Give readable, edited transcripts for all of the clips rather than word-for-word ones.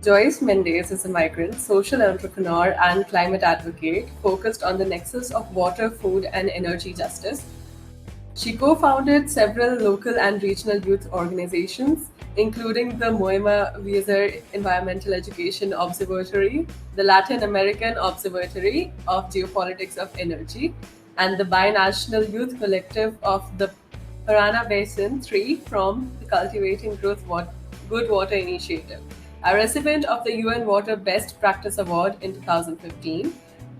Joice Mendez is a migrant, social entrepreneur, and climate advocate focused on the nexus of water, food, and energy justice. She co-founded several local and regional youth organizations, including the Moima Wieser Environmental Education Observatory, the Latin American Observatory of Geopolitics of Energy, and the Binational Youth Collective of the Parana Basin 3 from the Cultivating Good Water Initiative. A recipient of the UN Water Best Practice Award in 2015,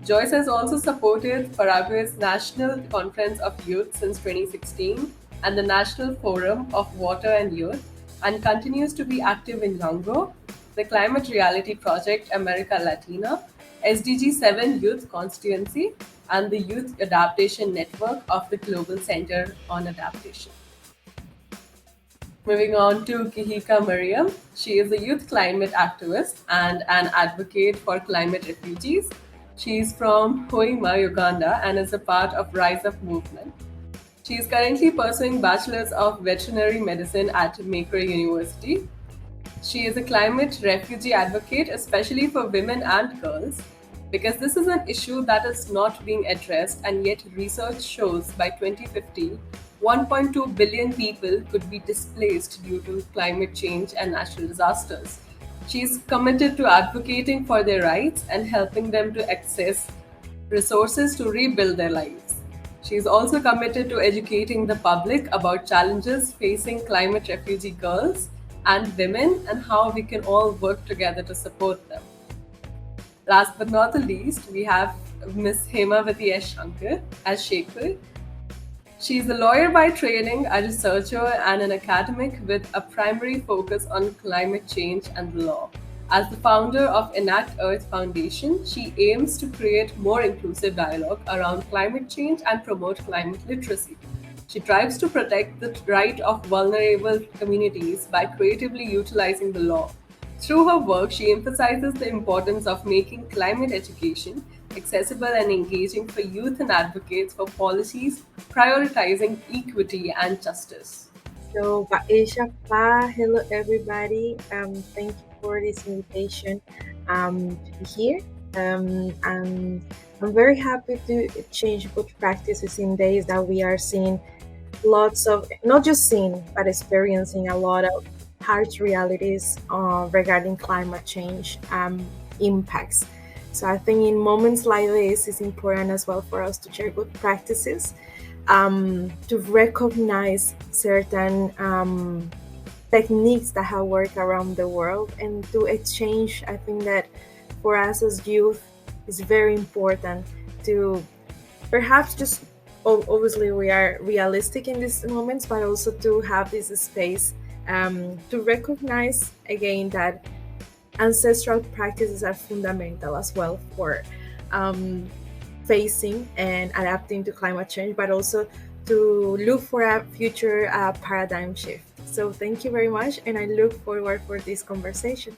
Joice has also supported Paraguay's National Conference of Youth since 2016 and the National Forum of Water and Youth, and continues to be active in Yango, the Climate Reality Project America Latina, SDG 7 Youth Constituency, and the Youth Adaptation Network of the Global Center on Adaptation. Moving on to Kihika Mariam. She is a youth climate activist and an advocate for climate refugees. She is from Hoima, Uganda, and is a part of Rise Up movement. She is currently pursuing Bachelor's of Veterinary Medicine at Macquarie University. She is a climate refugee advocate, especially for women and girls, because this is an issue that is not being addressed, and yet research shows by 2050, 1.2 billion people could be displaced due to climate change and natural disasters. She is committed to advocating for their rights and helping them to access resources to rebuild their lives. She is also committed to educating the public about challenges facing climate refugee girls and women and how we can all work together to support them. Last but not the least, we have Ms. Hemavathi as Shekhar. She is a lawyer by training, a researcher, and an academic with a primary focus on climate change and the law. As the founder of Enact Earth Foundation, she aims to create more inclusive dialogue around climate change and promote climate literacy. She strives to protect the right of vulnerable communities by creatively utilizing the law. Through her work, she emphasizes the importance of making climate education accessible and engaging for youth and advocates for policies prioritizing equity and justice. So, Aisha, hello everybody. Thank you for this invitation to be here. And I'm very happy to change good practices in days that we are seeing lots of, not just seeing, but experiencing a lot of harsh realities regarding climate change impacts. So I think in moments like this, it's important as well for us to share good practices, to recognize certain techniques that have worked around the world, and to exchange. I think that for us as youth, it's very important to perhaps just, obviously we are realistic in these moments, but also to have this space to recognize again that ancestral practices are fundamental as well for facing and adapting to climate change, but also to look for a future paradigm shift. So thank you very much, and I look forward for this conversation.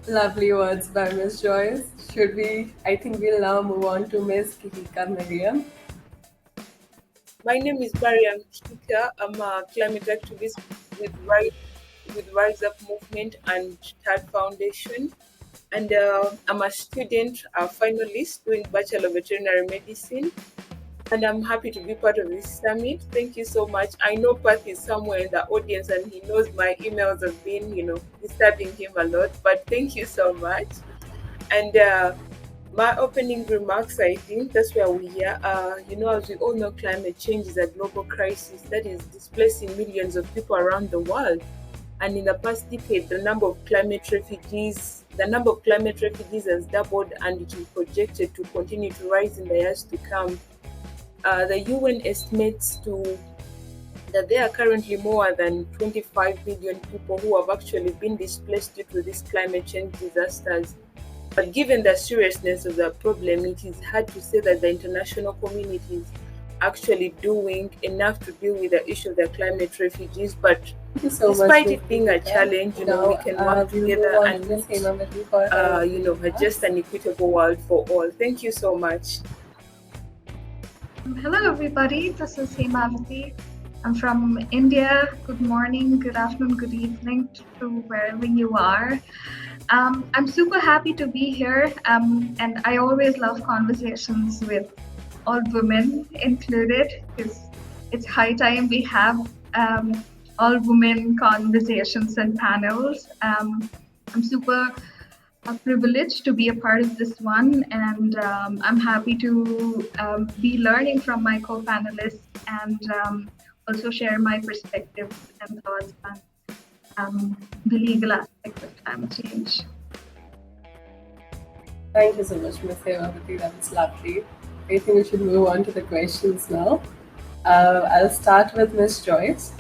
Lovely words by Ms. Joice. I think we'll now move on to Ms. Kihika Mariam. My name is Mariam Kihika. I'm a climate activist with Rise Up Movement and TAD Foundation. And I'm a student, a finalist doing Bachelor of Veterinary Medicine. And I'm happy to be part of this summit. Thank you so much. I know Pat is somewhere in the audience and he knows my emails have been, disturbing him a lot. But thank you so much. And my opening remarks, I think that's where we are. As we all know, climate change is a global crisis that is displacing millions of people around the world. And in the past decade, the number of climate refugees has doubled, and it is projected to continue to rise in the years to come. The UN estimates that there are currently more than 25 million people who have actually been displaced due to these climate change disasters. But given the seriousness of the problem, it is hard to say that the international community is actually doing enough to deal with the issue of the climate refugees. But despite it being a challenge, we can work together and adjust an equitable world for all. Thank you so much. Hello everybody, this is Hemavathi. I'm from India. Good morning, good afternoon, good evening to wherever you are. I'm super happy to be here, and I always love conversations with all women included, because it's high time we have all women conversations and panels. I'm super privileged to be a part of this one, and I'm happy to be learning from my co-panelists and also share my perspectives and thoughts on the legal aspects of climate change. Thank you so much, Ms. Hemavathi. That was lovely. I think we should move on to the questions now. I'll start with Ms. Joice.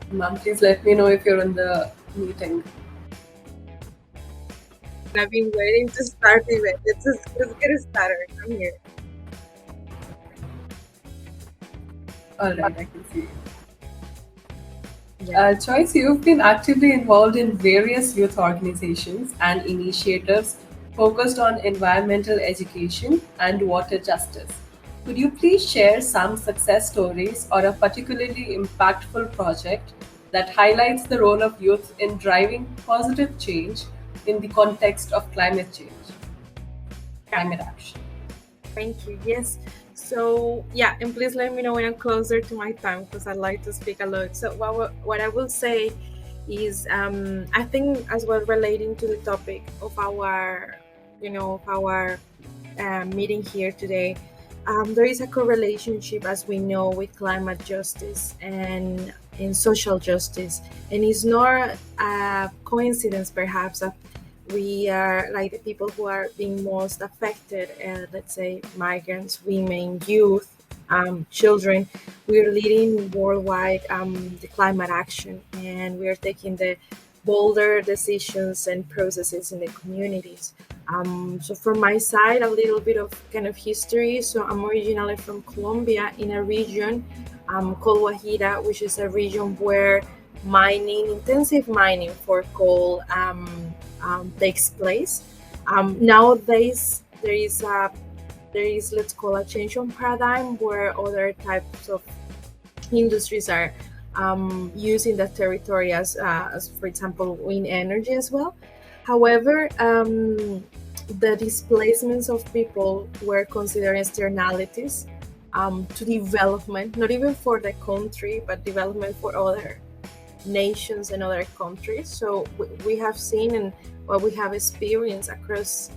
Ma'am, please let me know if you're in the meeting. I've been waiting to start the event. Let's get it started. I'm here. All right, I can see you. Yeah. Joice, you've been actively involved in various youth organizations and initiatives focused on environmental education and water justice. Could you please share some success stories or a particularly impactful project that highlights the role of youth in driving positive change in the context of climate change, climate action? Thank you. Yes. So yeah, and please let me know when I'm closer to my time, because I like to speak a lot. So what I will say is, I think as well, relating to the topic of our meeting here today, there is a correlationship, as we know, with climate justice and in social justice, and it's not a coincidence perhaps that we are like the people who are being most affected, let's say migrants, women, youth, children. We are leading worldwide the climate action, and we are taking the bolder decisions and processes in the communities. So from my side, a little bit of kind of history. So I'm originally from Colombia, in a region called Guajira, which is a region where intensive mining for coal takes place. Nowadays, there is let's call a change on paradigm, where other types of industries are using that territory as for example, wind energy as well. However, the displacements of people were considered externalities to development, not even for the country, but development for other nations and other countries. So we have seen, and what we have experienced across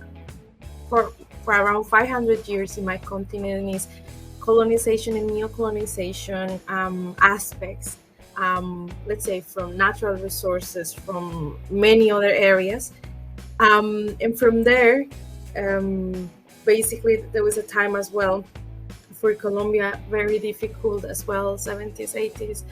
for around 500 years in my continent is colonization and neo-colonization aspects, let's say from natural resources, from many other areas, and from there, basically there was a time as well for Colombia, very difficult as well, 70s, 80s,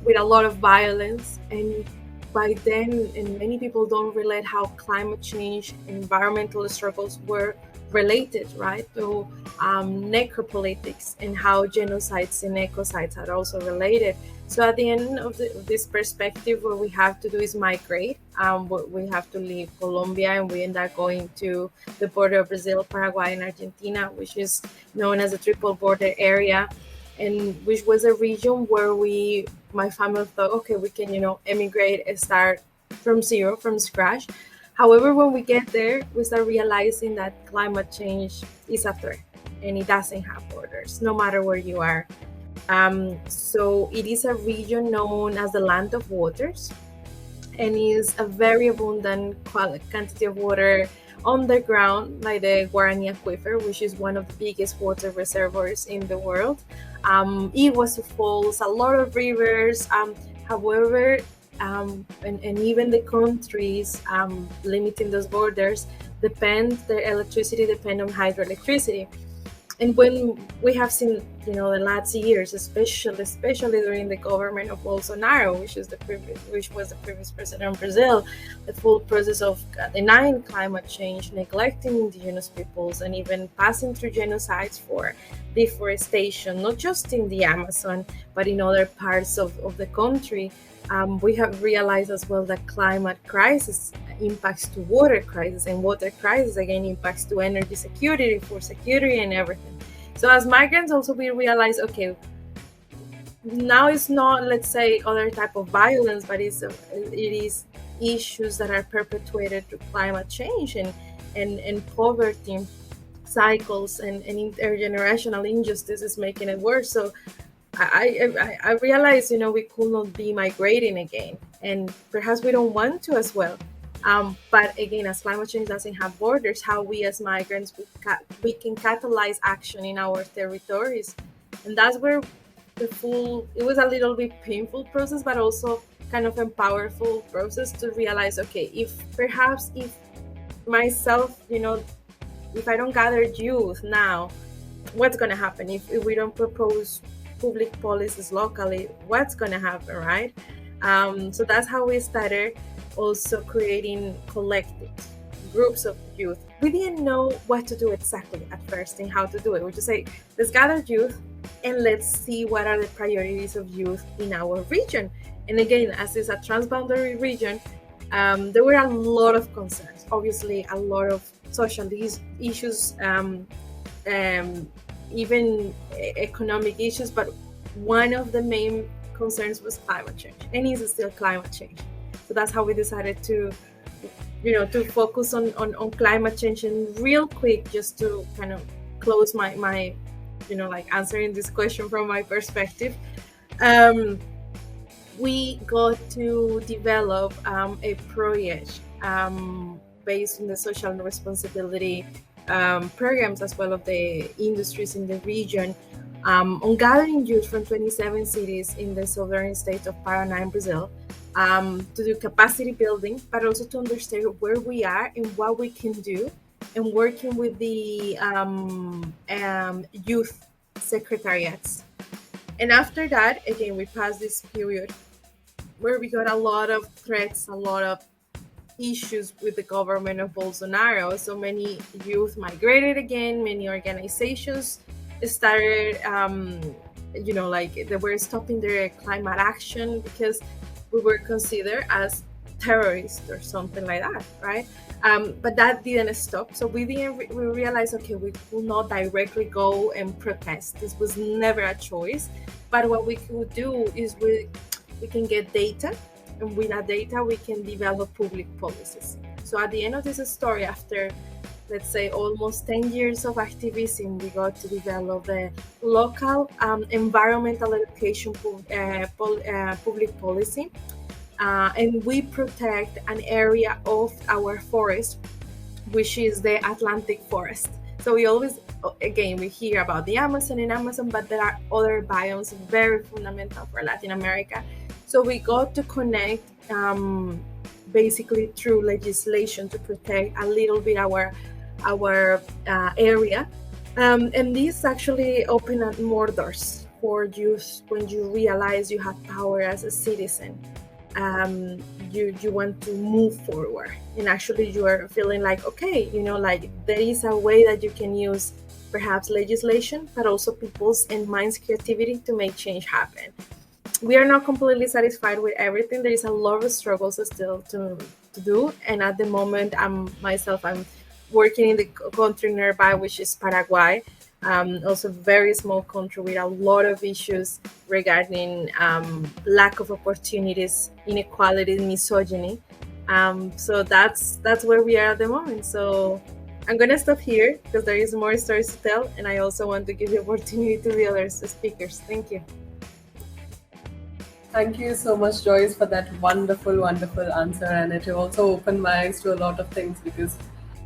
with a lot of violence. And by then, and many people don't relate how climate change, environmental struggles were related, right, to necropolitics, and how genocides and ecocides are also related. So at the end of this perspective, what we have to do is migrate. We have to leave Colombia, and we end up going to the border of Brazil, Paraguay, and Argentina, which is known as the triple border area, and which was a region where my family thought, okay, we can, emigrate and start from zero, from scratch. However, when we get there, we start realizing that climate change is a threat, and it doesn't have borders, no matter where you are. So it is a region known as the land of waters, and is a very abundant quantity of water underground, like the Guarani Aquifer, which is one of the biggest water reservoirs in the world. Iguazu Falls, a lot of rivers. However, and even the countries limiting those borders their electricity depend on hydroelectricity. And when we have seen, the last years, especially during the government of Bolsonaro, which was the previous president of Brazil, the full process of denying climate change, neglecting indigenous peoples, and even passing through genocides for deforestation, not just in the Amazon, but in other parts of the country. We have realized as well that climate crisis impacts to water crisis, and water crisis again impacts to energy security, food security, and everything. So as migrants also we realize, okay, now it's not, let's say, other type of violence, but it is issues that are perpetuated through climate change and poverty cycles and intergenerational injustices making it worse. So I realize, we could not be migrating again, and perhaps we don't want to as well. But again, as climate change doesn't have borders, how we as migrants we can catalyze action in our territories, and that's where it was a little bit painful process, but also kind of a powerful process to realize, okay, if myself, if I don't gather youth now, what's going to happen if we don't propose public policies locally? What's going to happen, right? So that's how we started also creating collectives, groups of youth. We didn't know what to do exactly at first and how to do it. We just say, let's gather youth and let's see what are the priorities of youth in our region. And again, as it's a transboundary region, there were a lot of concerns, obviously a lot of social issues, even economic issues, but one of the main concerns was climate change, and is still climate change. So that's how we decided to focus on climate change. And real quick, just to kind of close my answering this question from my perspective, we got to develop a project based on the social responsibility programs as well of the industries in the region, on gathering youth from 27 cities in the southern state of Paraná in Brazil, to do capacity building, but also to understand where we are and what we can do, and working with the youth secretariats. And after that, again, we passed this period where we got a lot of threats, a lot of issues with the government of Bolsonaro. So many youth migrated again, many organizations started, they were stopping their climate action because we were considered as terrorists or something like that, right? But that didn't stop. So we realized, okay, we could not directly go and protest. This was never a choice. But what we could do is we can get data, and with that data we can develop public policies. So at the end of this story, after, let's say, almost 10 years of activism, we got to develop the local environmental education public policy, and we protect an area of our forest, which is the Atlantic forest. So we always, again, we hear about the Amazon, but there are other biomes very fundamental for Latin America. So we got to connect basically through legislation to protect a little bit our area. And this actually opened up more doors for youth. When you realize you have power as a citizen, you want to move forward, and actually you are feeling like, okay, there is a way that you can use perhaps legislation, but also people's and minds' creativity to make change happen. We are not completely satisfied with everything. There is a lot of struggles still to do, and at the moment I'm working in the country nearby, which is Paraguay, also very small country with a lot of issues regarding lack of opportunities, inequality, misogyny. So that's where we are at the moment. So I'm gonna stop here because there is more stories to tell, and I also want to give the opportunity to the other speakers. Thank you. Thank you so much, Joyce, for that wonderful, wonderful answer. And it also opened my eyes to a lot of things, because,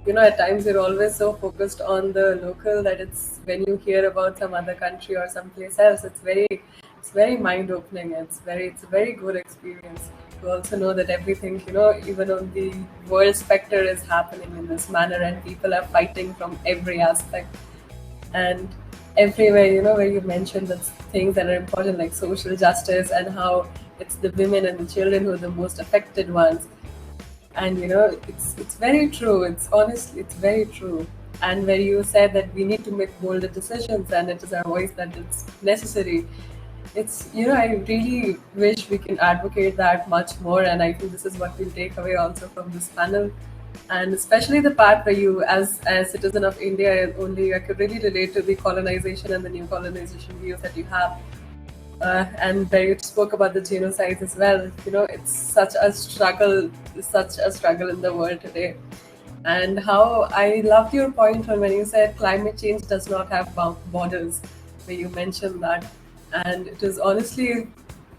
at times you're always so focused on the local that it's when you hear about some other country or someplace else, it's very mind-opening. It's a very good experience to also know that everything, even on the world spectre is happening in this manner, and people are fighting from every aspect. And everywhere, where you mentioned the things that are important, like social justice, and how it's the women and the children who are the most affected ones. And it's very true. It's very true. And where you said that we need to make bolder decisions, and it is our voice that it's necessary. It's I really wish we can advocate that much more, and I think this is what we'll take away also from this panel. And especially the part where you, as a citizen of India only, I could really relate to the colonization and the new colonization views that you have. And where you spoke about the genocides as well. It's such a struggle in the world today. And how I loved your point on when you said climate change does not have borders, where you mentioned that. And it is honestly,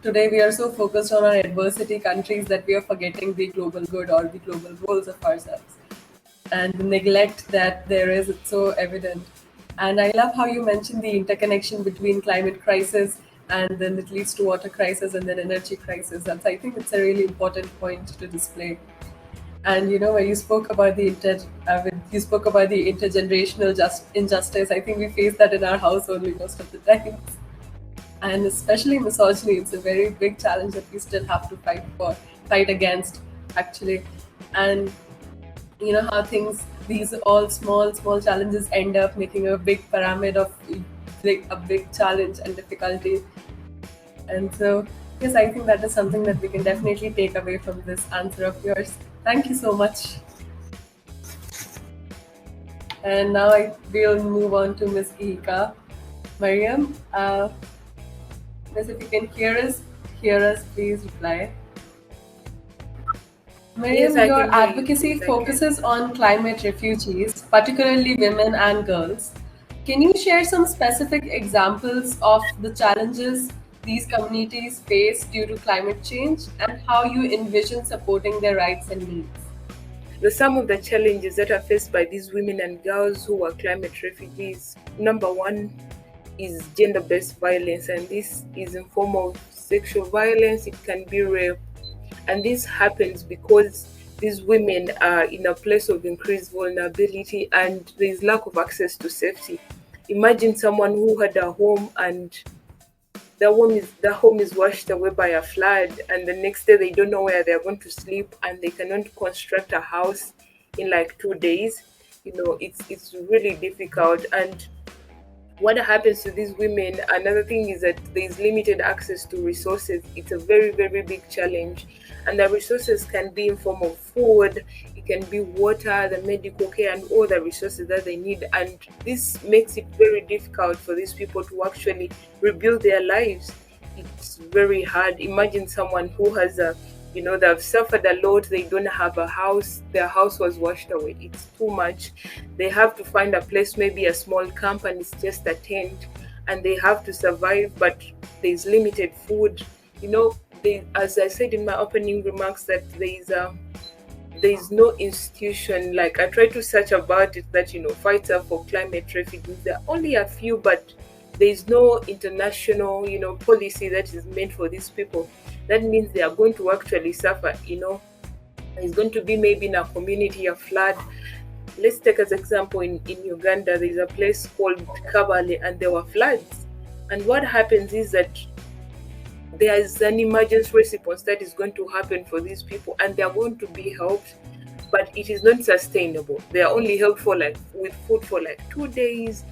today we are so focused on our adversity countries that we are forgetting the global good or the global roles of ourselves. And the neglect that there is, it's so evident. And I love how you mentioned the interconnection between climate crisis and then it leads to water crisis and then energy crisis. And I think it's a really important point to display. And when you spoke about you spoke about the intergenerational injustice. I think we face that in our house only most of the time, and especially misogyny. It's a very big challenge that we still have to fight against, actually. And how these all small challenges end up making a big pyramid of a big challenge and difficulty. And so, yes, I think that is something that we can definitely take away from this answer of yours. Thank you so much. And now we'll move on to Ms. Kihika. Mariam, Miss, if you can hear us, please reply. Mariam, Yes, I your can hear you. advocacy Yes, I can. focuses on climate refugees, particularly women and girls. Can you share some specific examples of the challenges these communities face due to climate change and how you envision supporting their rights and needs? Some of the challenges that are faced by these women and girls who are climate refugees. Number one is gender-based violence, and this is in form of sexual violence. It can be rape, and this happens because these women are in a place of increased vulnerability and there is lack of access to safety. Imagine someone who had a home and the home is washed away by a flood, and the next day they don't know where they're going to sleep, and they cannot construct a house in like 2 days. It's really difficult. And what happens to these women, another thing is that there is limited access to resources. It's a very, very big challenge, and the resources can be in form of food, it can be water, the medical care, and all the resources that they need. And this makes it very difficult for these people to actually rebuild their lives. It's very hard. Imagine someone who has they've suffered a lot, they don't have a house, their house was washed away, it's too much. They have to find a place, maybe a small camp, and it's just a tent, and they have to survive, but there's limited food. As I said in my opening remarks, that there's no institution, like I tried to search about it, that fights up for climate refugees. There are only a few, but there's no international policy that is meant for these people. That means they are going to actually suffer. There's going to be maybe in a community a flood. Let's take as example in Uganda, there's a place called Kabale, and there were floods. And what happens is that there is an emergency response that is going to happen for these people, and they are going to be helped, but it is not sustainable. They are only helped with food for 2 days,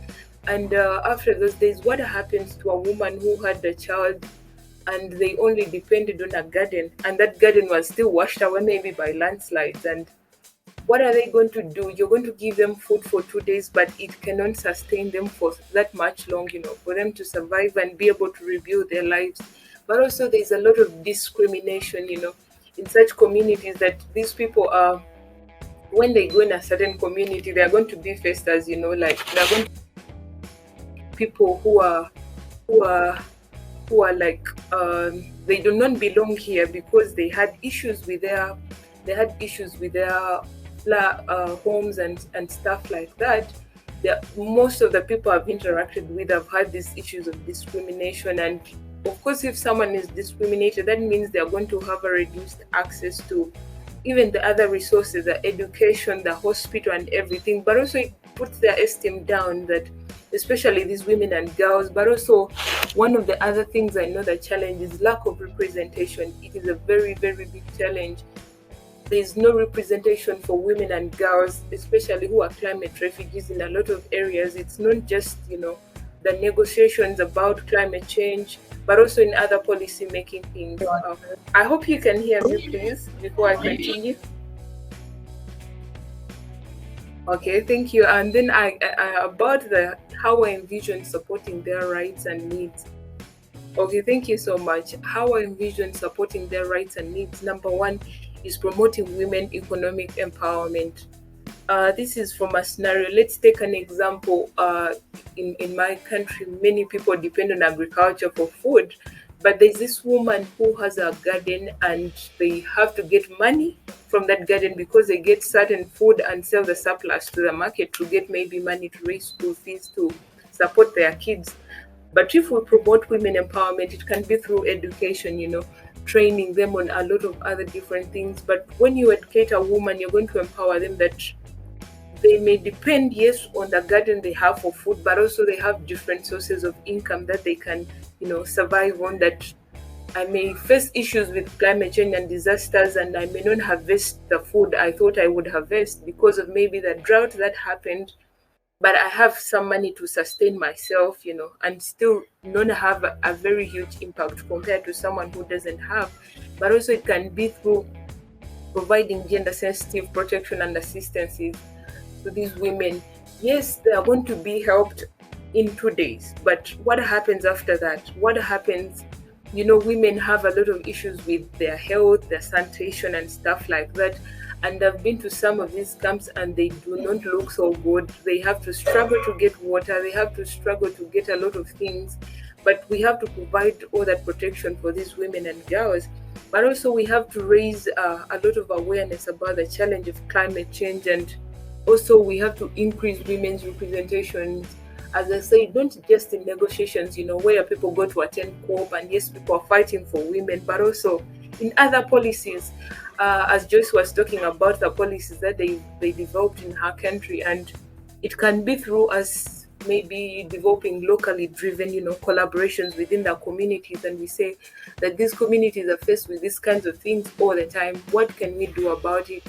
and after those days, what happens to a woman who had a child and they only depended on a garden, and that garden was still washed away maybe by landslides? And what are they going to do? You're going to give them food for 2 days, but it cannot sustain them for that much long, for them to survive and be able to rebuild their lives. But also there's a lot of discrimination, in such communities, that these people are, when they go in a certain community, they are going to be faced as, they're going to people who are like, they do not belong here because they had issues with their homes and stuff like that. Most of the people I've interacted with have had these issues of discrimination. And of course, if someone is discriminated, that means they're going to have a reduced access to even the other resources, the education, the hospital, and everything. But also it puts their esteem down, that especially these women and girls. But also, one of the other things I know the challenge is lack of representation. It is a very, very big challenge. There is no representation for women and girls, especially who are climate refugees in a lot of areas. It's not just, the negotiations about climate change, but also in other policy making things. I hope you can hear me, please, before I continue. Okay, thank you. And then I about the how I envision supporting their rights and needs. Okay, thank you so much. How I envision supporting their rights and needs. Number one is promoting women economic empowerment. This is from a scenario. Let's take an example. In my country, many people depend on agriculture for food, but there's this woman who has a garden and they have to get money from that garden because they get certain food and sell the surplus to the market to get maybe money to raise school fees to support their kids. But if we promote women empowerment, it can be through education, training them on a lot of other different things. But when you educate a woman, you're going to empower them that they may depend, yes, on the garden they have for food, but also they have different sources of income that they can, survive on. That I may face issues with climate change and disasters, and I may not harvest the food I thought I would harvest because of maybe the drought that happened. But I have some money to sustain myself, and still not have a very huge impact compared to someone who doesn't have. But also, it can be through providing gender sensitive protection and assistances to these women. Yes, they are going to be helped in 2 days, but what happens after that? What happens? Women have a lot of issues with their health, their sanitation, and stuff like that. And I've been to some of these camps and they do not look so good. They have to struggle to get water, they have to struggle to get a lot of things. But we have to provide all that protection for these women and girls. But also, we have to raise a lot of awareness about the challenge of climate change, and also we have to increase women's representation. As I say, don't just in negotiations, where people go to attend COP and yes, people are fighting for women, but also in other policies. As Joyce was talking about the policies that they developed in her country, and it can be through us maybe developing locally driven, collaborations within the communities, and we say that these communities are faced with these kinds of things all the time. What can we do about it?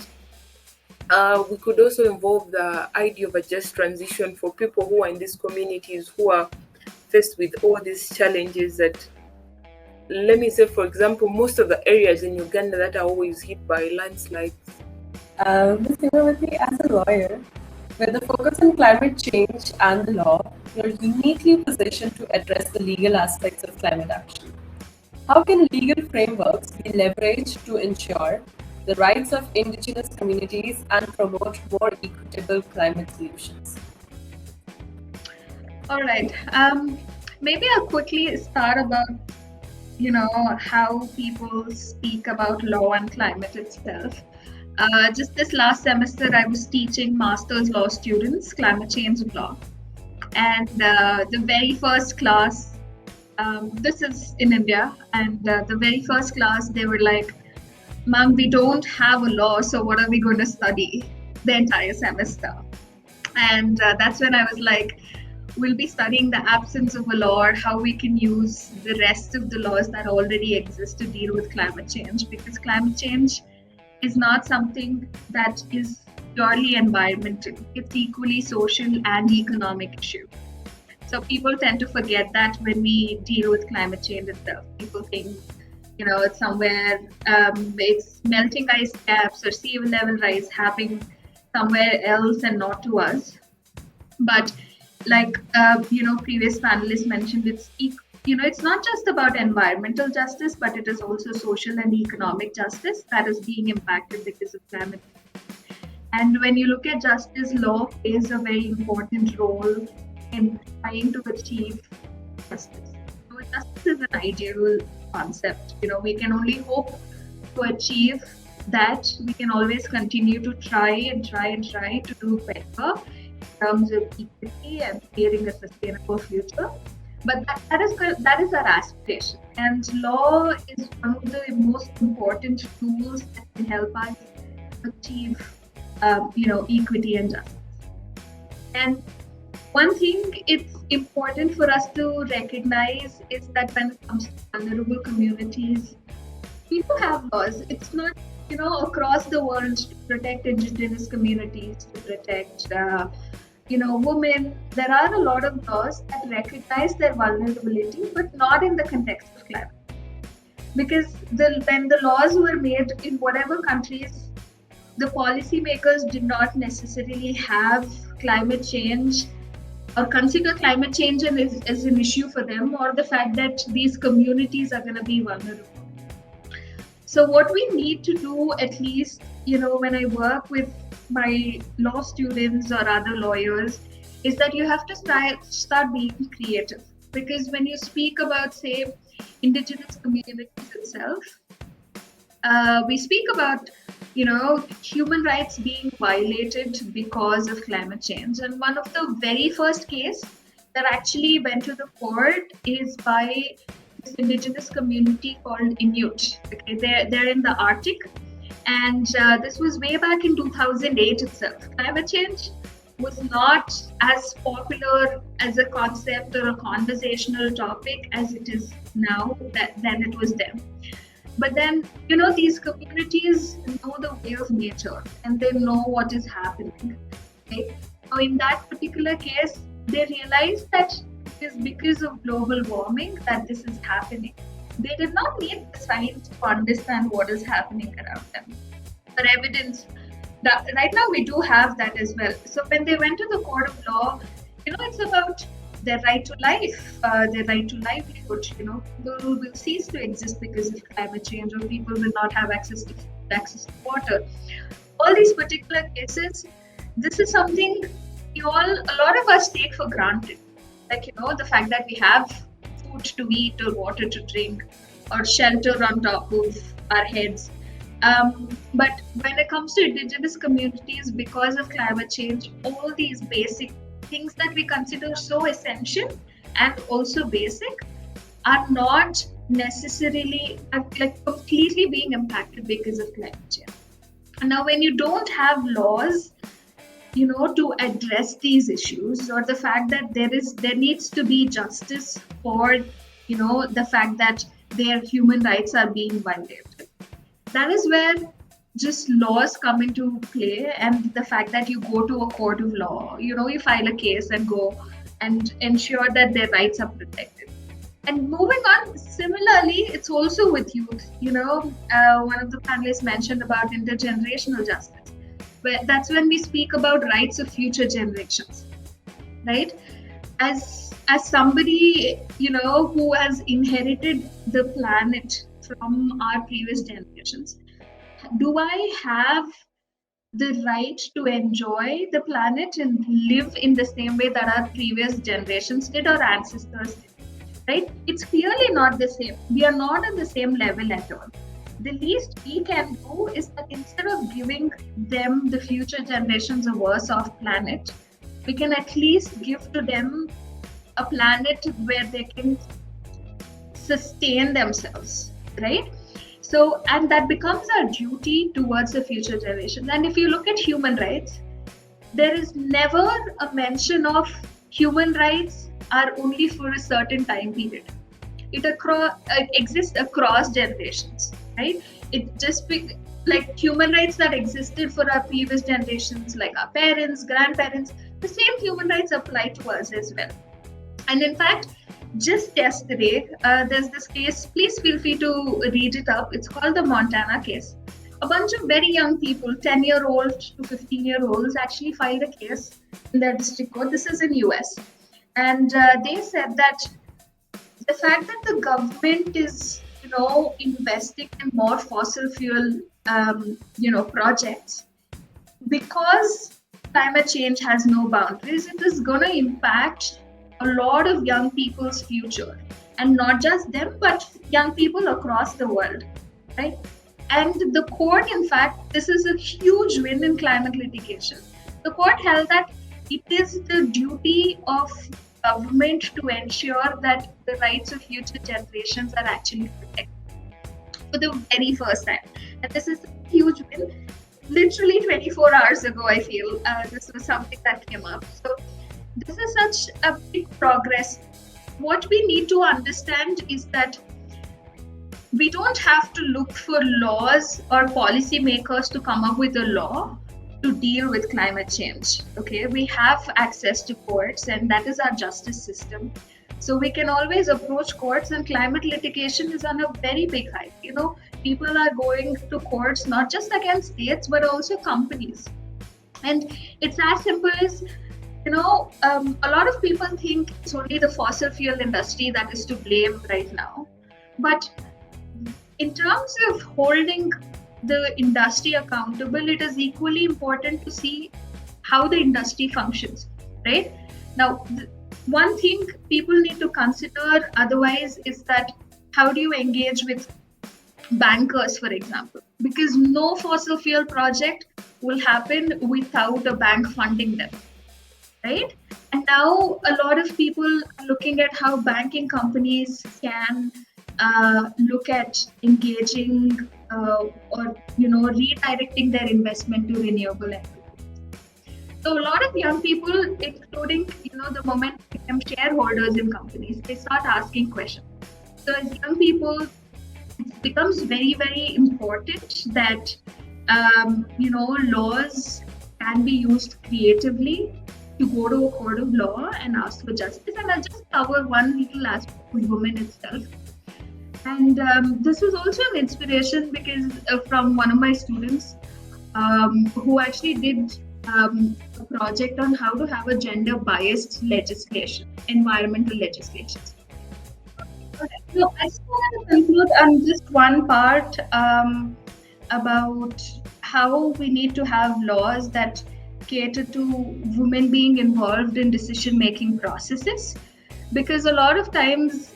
We could also involve the idea of a just transition for people who are in these communities who are faced with all these challenges. That, let me say, for example, most of the areas in Uganda that are always hit by landslides. Ms. Hemavathi, as a lawyer, with a focus on climate change and the law, you're uniquely positioned to address the legal aspects of climate action. How can legal frameworks be leveraged to ensure the rights of Indigenous communities and promote more equitable climate solutions? All right. Maybe I'll quickly start about, how people speak about law and climate itself. Just this last semester, I was teaching master's law students climate change law. And the very first class, this is in India, and the very first class, they were like, "Ma'am, we don't have a law, so what are we going to study the entire semester?" And that's when I was like, we'll be studying the absence of a law, or how we can use the rest of the laws that already exist to deal with climate change, because climate change is not something that is purely environmental. It's equally social and economic issue. So people tend to forget that when we deal with climate change itself. People think, it's somewhere, it's melting ice caps or sea level rise happening somewhere else and not to us. But like, previous panelists mentioned, it's not just about environmental justice, but it is also social and economic justice that is being impacted because of climate change. And when you look at justice, law plays a very important role in trying to achieve justice. So justice is an ideal concept. We can only hope to achieve that. We can always continue to try and try and try to do better in terms of equity and creating a sustainable future. But that is our aspiration. And law is one of the most important tools that can help us achieve, equity and justice. And one thing it's important for us to recognize is that when it comes to vulnerable communities, we do have laws. It's not, across the world to protect Indigenous communities, to protect, women. There are a lot of laws that recognize their vulnerability, but not in the context of climate. Because when the laws were made in whatever countries the policymakers did not necessarily have climate change or consider climate change as an issue for them, or the fact that these communities are going to be vulnerable. So what we need to do, at least, when I work with my law students or other lawyers, is that you have to start being creative. Because when you speak about, say, indigenous communities itself, we speak about, human rights being violated because of climate change. And one of the very first case that actually went to the court is by this indigenous community called Inuit. Okay, they're in the Arctic, and this was way back in 2008 itself. Climate change was not as popular as a concept or a conversational topic as it is now than it was then. But then, these communities know the way of nature and they know what is happening. Okay? So in that particular case, they realized that it is because of global warming that this is happening. They did not need the science to understand what is happening around them. For evidence, right now we do have that as well. So when they went to the court of law, it's about their right to life, their right to livelihood. People will cease to exist because of climate change, or people will not have access to water. All these particular cases, this is something a lot of us take for granted. Like, the fact that we have food to eat or water to drink or shelter on top of our heads. But when it comes to indigenous communities, because of climate change, all these basic things that we consider so essential and also basic are not necessarily completely being impacted because of climate change. And now when you don't have laws, to address these issues, or the fact that there needs to be justice for, the fact that their human rights are being violated. That is where just laws come into play, and the fact that you go to a court of law, you file a case and go and ensure that their rights are protected. And moving on, similarly, it's also with youth. One of the panelists mentioned about intergenerational justice. But that's when we speak about rights of future generations, right? As somebody, who has inherited the planet from our previous generations, do I have the right to enjoy the planet and live in the same way that our previous generations did, or ancestors did, right? It's clearly not the same. We are not at the same level at all. The least we can do is that instead of giving them, the future generations, a worse off planet, we can at least give to them a planet where they can sustain themselves, right? So, and that becomes our duty towards the future generation. And if you look at human rights, there is never a mention of human rights are only for a certain time period. It exists across generations, right? It just like human rights that existed for our previous generations, like our parents, grandparents, the same human rights apply to us as well. And in fact, just yesterday, there's this case, please feel free to read it up. It's called the Montana case. A bunch of very young people, 10-year-old to 15-year-olds, actually filed a case in their district court. This is in US. And they said that the fact that the government is, investing in more fossil fuel, projects, because climate change has no boundaries, it is going to impact a lot of young people's future, and not just them, but young people across the world, right? And the court, in fact, this is a huge win in climate litigation. The court held that it is the duty of government to ensure that the rights of future generations are actually protected for the very first time. And this is a huge win. Literally 24 hours ago, I feel, this was something that came up. So this is such a big progress. What we need to understand is that we don't have to look for laws or policymakers to come up with a law to deal with climate change. Okay, we have access to courts, and that is our justice system. So we can always approach courts, and climate litigation is on a very big height. people are going to courts not just against states but also companies. And it's as simple as, a lot of people think it's only the fossil fuel industry that is to blame right now. But in terms of holding the industry accountable, it is equally important to see how the industry functions, right? Now, one thing people need to consider otherwise is that how do you engage with bankers, for example? Because no fossil fuel project will happen without a bank funding them, right? And now a lot of people are looking at how banking companies can look at engaging or redirecting their investment to renewable energy. So a lot of young people, including the moment they become shareholders in companies, they start asking questions. So as young people, it becomes very, very important that laws can be used creatively to go to a court of law and ask for justice. And I'll just cover one little aspect of women itself. And this is also an inspiration because from one of my students who actually did a project on how to have a gender-biased legislation, environmental legislation. So I just want to conclude on just one part about how we need to have laws that cater to women being involved in decision-making processes, because a lot of times,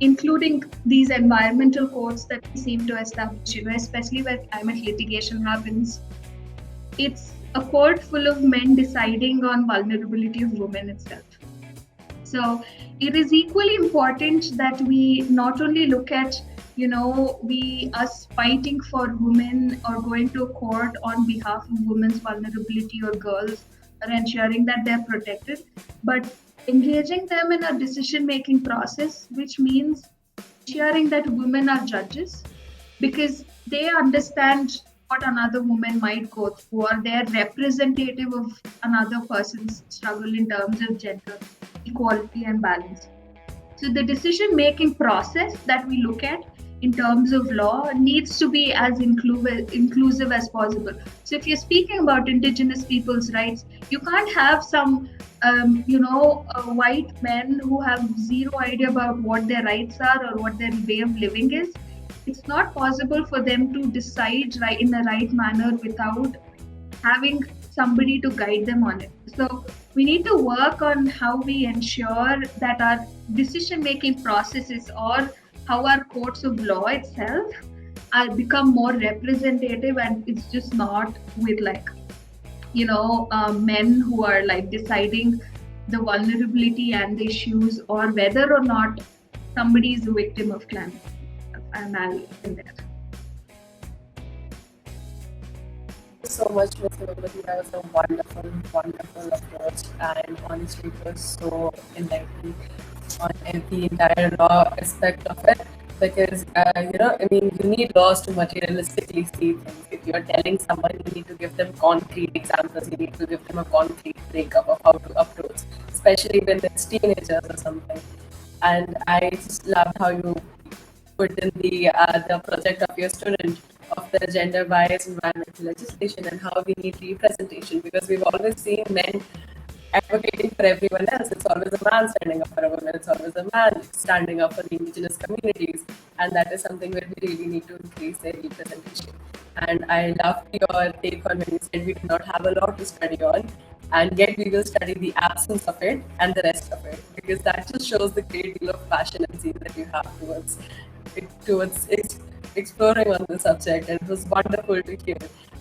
including these environmental courts that we seem to establish, especially where climate litigation happens, it's a court full of men deciding on vulnerability of women itself. So it is equally important that we not only look at, us fighting for women or going to a court on behalf of women's vulnerability or girls or ensuring that they're protected, but engaging them in a decision-making process, which means ensuring that women are judges because they understand what another woman might go through, or they're representative of another person's struggle in terms of gender equality and balance. So the decision-making process that we look at in terms of law needs to be as inclusive as possible. So if you're speaking about Indigenous people's rights, you can't have some white men who have zero idea about what their rights are or what their way of living is. It's not possible for them to decide right in the right manner without having somebody to guide them on it. So we need to work on how we ensure that our decision-making processes or how our courts of law itself are become more representative, and it's just not with men who are deciding the vulnerability and the issues or whether or not somebody is a victim of climate. And I'll end there. Thank you so much, Ms. Hemavathi. That was a wonderful, wonderful approach, and honestly, it was so enlightening on the entire law aspect of it. Because you need laws to materialistically see things. If you're telling someone, you need to give them concrete examples. You need to give them a concrete breakup of how to approach, especially when it's teenagers or something. And I just loved how you put in the project of your student of the gender bias environmental legislation and how we need representation, because we've always seen men advocating for everyone else. It's always a man standing up for a woman. It's always a man standing up for the indigenous communities. And that is something where we really need to increase their representation. And I loved your take on when you said we do not have a lot to study on, and yet we will study the absence of it and the rest of it, because that just shows the great deal of passion and zeal that you have towards exploring on the subject, and it was wonderful to hear.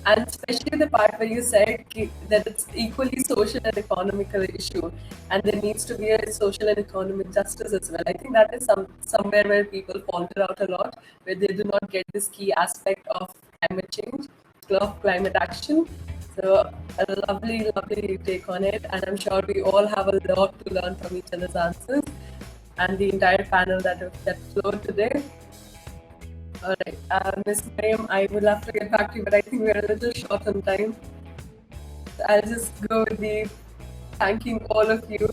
And especially the part where you said that it's equally social and economical issue, and there needs to be a social and economic justice as well. I think that is somewhere where people falter out a lot, where they do not get this key aspect of climate change, of climate action. So a lovely, lovely take on it, and I'm sure we all have a lot to learn from each other's answers and the entire panel that flowed today. All right, Ms. Mariam, I would love to get back to you, but I think we're a little short on time. So I'll just go with the thanking all of you